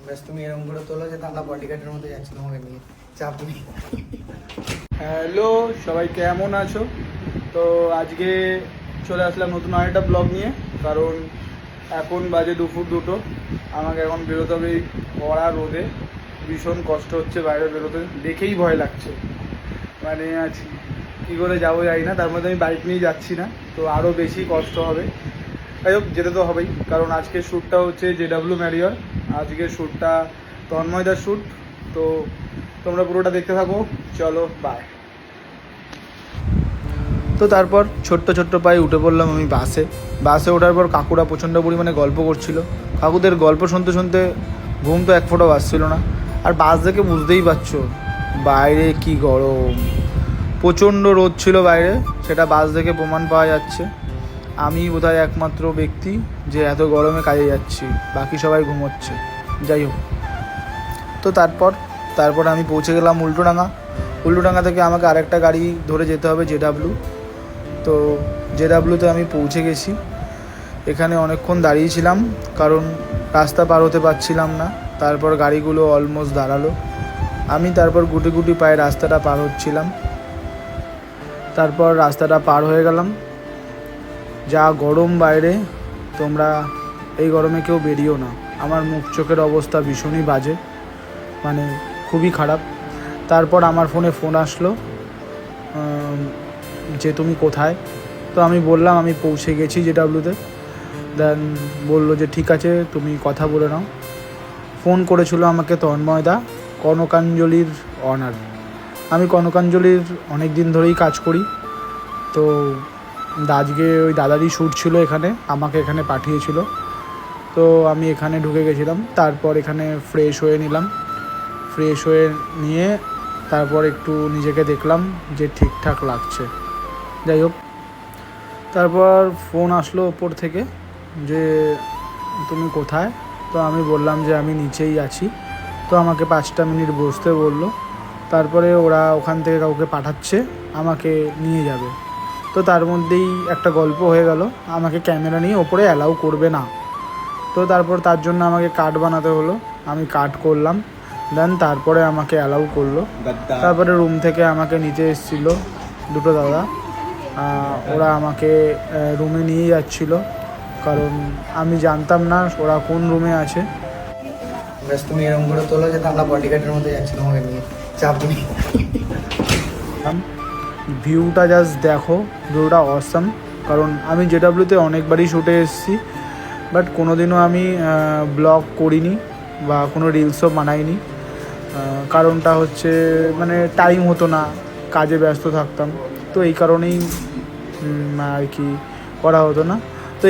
ব্যাস তুমি এরকম করে তোলো যে আমরা বডিগার্ডের মধ্যে যাচ্ছি তোমাকে নিয়ে, চাপ নেই। হ্যালো সবাই, কেমন আছো? তো আজকে চলে আসলাম নতুন আরেকটা ব্লগ নিয়ে। কারণ এখন বাজে দুপুর 2টো, আমাকে এখন বেরোতে হবে এই কড়া রোদে। ভীষণ কষ্ট হচ্ছে বাইরে বেরোতে, দেখেই ভয় লাগছে। মানে আজ কী করে যাবো জানি না, তার মধ্যে আমি বাইক নিয়ে যাচ্ছি না, তো আরও বেশি কষ্ট হবে। যাই হোক, যেতে তো হবেই, কারণ আজকের শ্যুটটা হচ্ছে জেডাব্লিউ ম্যারিয়র। আজকের শ্যুটটা তন্ময়দার শ্যুট। তো তোমরা পুরোটা দেখতে থাকো, চলো বাই। তো তারপর ছোট্ট ছোট্ট পায়ে উঠে পড়লাম আমি বাসে ওঠার পর কাকুরা প্রচণ্ড পরিমাণে গল্প করছিল। কাকুদের গল্প শুনতে শুনতে ঘুম তো এক ফোঁটাও আসছিল না। আর বাস দেখে বুঝতেই পারছো বাইরে কি গরম, প্রচণ্ড রোদ ছিল বাইরে, সেটা বাস দেখে প্রমাণ পাওয়া যাচ্ছে। আমি বোধহয় একমাত্র ব্যক্তি যে এত গরমে কাজে যাচ্ছি, বাকি সবাই ঘুমোচ্ছে। যাই হোক, তো তারপর আমি পৌঁছে গেলাম উল্টোডাঙ্গা থেকে আমাকে আরেকটা গাড়ি ধরে যেতে হবে জেডাব্লিউ। তো জেডাব্লিউতে আমি পৌঁছে গেছি। এখানে অনেকক্ষণ দাঁড়িয়েছিলাম কারণ রাস্তা পার হতে পারছিলাম না। তারপর গাড়িগুলো অলমোস্ট দাঁড়ালো, আমি তারপর গুটি গুটি পায়ে রাস্তাটা পার হচ্ছিলাম। তারপর রাস্তাটা পার হয়ে গেলাম। যা গরম বাইরে, তোমরা এই গরমে কেউ বেরিও না। আমার মুখ চোখের অবস্থা ভীষণই বাজে, মানে খুবই খারাপ। তারপর আমার ফোন আসলো যে তুমি কোথায়। তো আমি বললাম আমি পৌঁছে গেছি জেডাব্লিউতে। দেন বললো যে ঠিক আছে, তুমি কথা বলে নাও। ফোন করেছিল আমাকে তন্ময়দা, কনকাঞ্জলির অনার। আমি কনকাঞ্জলির অনেক দিন ধরেই কাজ করি। তো আজকে ওই দাদারই শ্যুট ছিল এখানে, আমাকে এখানে পাঠিয়েছিল। তো আমি এখানে ঢুকে গেছিলাম। তারপর এখানে ফ্রেশ হয়ে নিয়ে তারপর একটু নিজেকে দেখলাম যে ঠিকঠাক লাগছে। যাই হোক, তারপর ফোন আসলো ওপর থেকে যে তুমি কোথায়। তো আমি বললাম যে আমি নিচেই আছি। তো আমাকে 5টা মিনিট বসতে বললো। তারপরে ওরা ওখান থেকে কাউকে পাঠাচ্ছে, আমাকে নিয়ে যাবে। তো তার মধ্যেই একটা গল্প হয়ে গেল, আমাকে ক্যামেরা নিয়ে ওপরে অ্যালাউ করবে না। তো তারপর তার জন্য আমাকে কার্ড বানাতে হলো, আমি কার্ড করলাম। দেন তারপরে আমাকে অ্যালাউ করলো। তারপরে রুম থেকে আমাকে নিতে এসেছিলো দুটো দাদা। ওরা আমাকে রুমে নিয়ে যাচ্ছিলো, কারণ আমি জানতাম না ওরা কোন রুমে আছে। ব্যাস তুমি এরকম করে তোলো যে আমরা বডিগার্ডের মধ্যে যাচ্ছি তোমাকে নিয়ে, চাপ নেই। ভিউটা জাস্ট দেখো, ভিউটা অসাম। কারণ আমি জেডাব্লিউতে অনেকবারই শ্যুটে এসেছি, বাট কোনোদিনও আমি ব্লগ করিনি বা কোনো রিলসও বানাইনি। কারণটা হচ্ছে মানে টাইম হতো না, কাজে ব্যস্ত থাকতাম। তো এই কারণেই আর কি করা হতো না। তো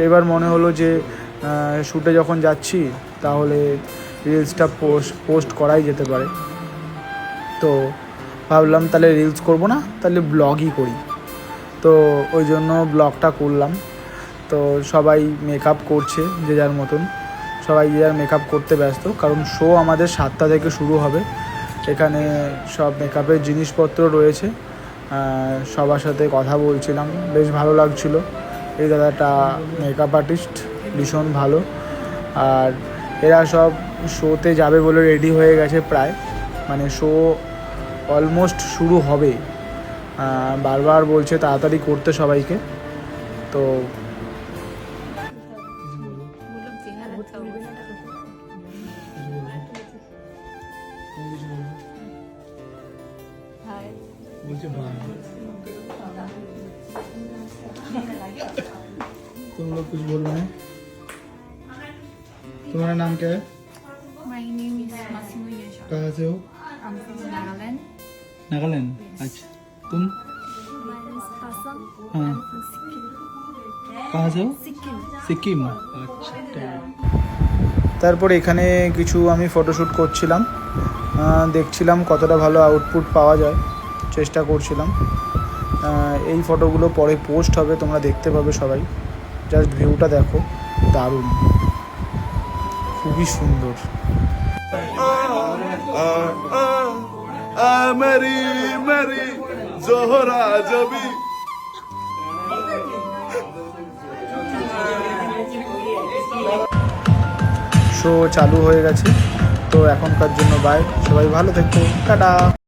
এবার মনে হলো যে শ্যুটে যখন যাচ্ছি তাহলে রিলসটা পোস্ট করাই যেতে পারে। তো ভাবলাম তাহলে রিলস করব না, তাহলে ব্লগই করি। তো ওই জন্য ব্লগটা করলাম। তো সবাই মেকআপ করছে যে যার মতন, সবাই যে যার মেকআপ করতে ব্যস্ত, কারণ শো আমাদের 7টা থেকে শুরু হবে। এখানে সব মেকআপের জিনিসপত্র রয়েছে। সবার সাথে কথা বলছিলাম, বেশ ভালো লাগছিল। এই দাদাটা মেকআপ আর্টিস্ট, ভীষণ ভালো। আর এরা সব শোতে যাবে বলে রেডি হয়ে গেছে প্রায়, মানে শো অলমোস্ট শুরু হবে। বারবার বলছে তাড়াতাড়ি করতে সবাইকে। তো तुम लोग कुछ बोल रहे हैं? तुम्हारा नाम क्या है? My name is Massimo Yasha. कहाँ से हो? I'm from Nagaland. नागालैंड। अच्छा, तुम My name is Hassan. हाँ, I'm from Sikkim. कहाँ से हो? Sikkim. সিকিম। আচ্ছা, তারপর এখানে কিছু আমি ফটোশ্যুট করছিলাম, দেখছিলাম কতটা ভালো আউটপুট পাওয়া যায়, চেষ্টা করছিলাম। এই ফটোগুলো পরে পোস্ট হবে, তোমরা দেখতে পাবে সবাই। জাস্ট ভিউটা দেখো, দারুণ, খুবই সুন্দর। मेरी मेरी जोहरा जबी শো চালু হয়ে গেছে। তো এখনকার জন্য বাই, সবাই ভালো থেকো, টাটা।